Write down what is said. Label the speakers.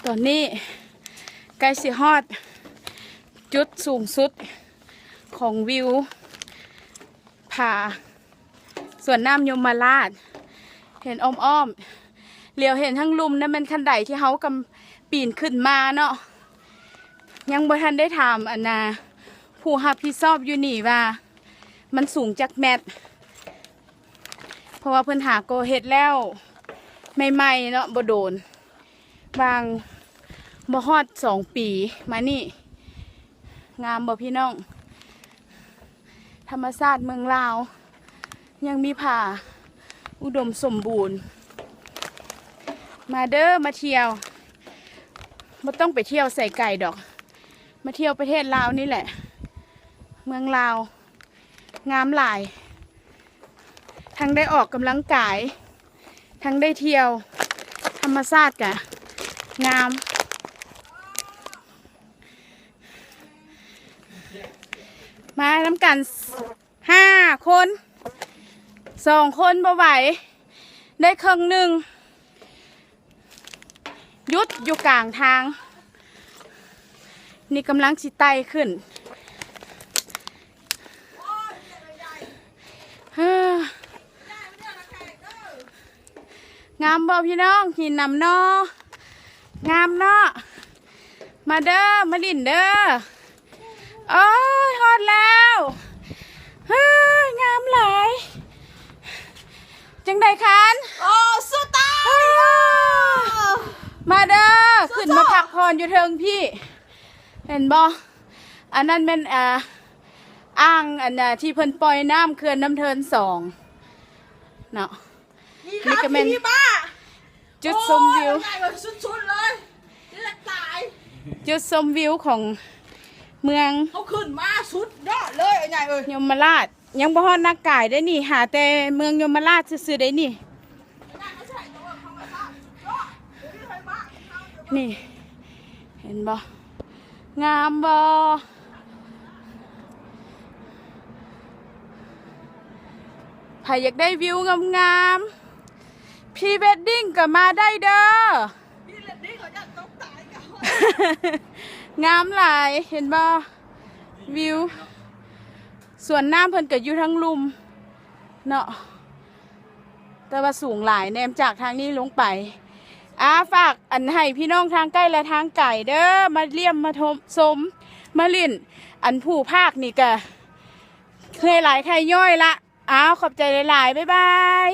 Speaker 1: ตอนนี้ใกล้สิฮอดจุดสูงสุดของวิวผาสวนน้ำยมราชเห็นอ้อมๆเหลียวเห็นทั้งลุมนั่นเป็นคันไดที่เขากำปีนขึ้นมาเนาะยังบ่ทันได้ถามอันนาผู้รับผิดชอบอยู่นี่ว่ามันสูงจากแมตรเพราะว่าเพิ่นหาโกเฮ็ดแล้วใหม่ๆเนาะบ่โดนบางบ่ฮอด2 ปีมานี่งามบ่พี่น้องธรรมชาติเมืองลาวยังมีป่าอุดมสมบูรณ์มาเด้อมาเที่ยวบ่ต้องไปเที่ยวใส่ไก่ดอกมาเที่ยวประเทศลาวนี่แหละเมืองลาวงามหลายทั้งได้ออกกำลังกายทั้งได้เที่ยวธรรมชาติกะงามมาทำกัน5 คน2 คนบ่ไหวได้ครึ่งหนึ่งยุดอยู่กลางทางนี่กำลังสิไต่ขึ้นงามบ่พี่น้องหินนำนองามเนาะมาเด้อมาดินเด้อโอ้ยฮอดแล้วงามหลายจังใดคัน
Speaker 2: โอ้สุดตา
Speaker 1: มาเด้อขึ้นมาพักผ่อนอยู่เทิงพี่เห็นบ่อันนั้นเป็นอ่างอันที่เพิ่นปล่อยน้ำเขื่อนน้ำเทิน2เนาะ
Speaker 2: นี่ก็เป็น
Speaker 1: จุดชมวิว
Speaker 2: สุดๆเลยนี่แหละตาย
Speaker 1: จุดชมวิวของเมือง
Speaker 2: เขาขึ้นมาสุดยอดเลยไอ้ใหญ่เอ้ย
Speaker 1: ยมราชยังบ่ฮอดนักกายได้นี่หาแต่เมืองยมราชซื่อๆได้นี่นี่เห็นบ่งามบ่ใครอยากได้วิวงามๆพรีเวดดิ้งก็มาได้เด้อ
Speaker 2: พี่เล่นดิ้งเขาจะต้องตายกัน
Speaker 1: งามหลายเห็นบ่วิวส่วนน้ำเพิ่นก็อยู่ทั้งลุมเนาะแต่ว่าสูงหลายแนมจากทางนี้ลงไปฝากอันให้พี่น้องทางใกล้และทางไกลเด้อมาเลี่ยมมาชมมาลิ่นอันผู้ภาคนี่ก็เคยหลายใครย่อยละขอบใจหลายๆบ๊ายบาย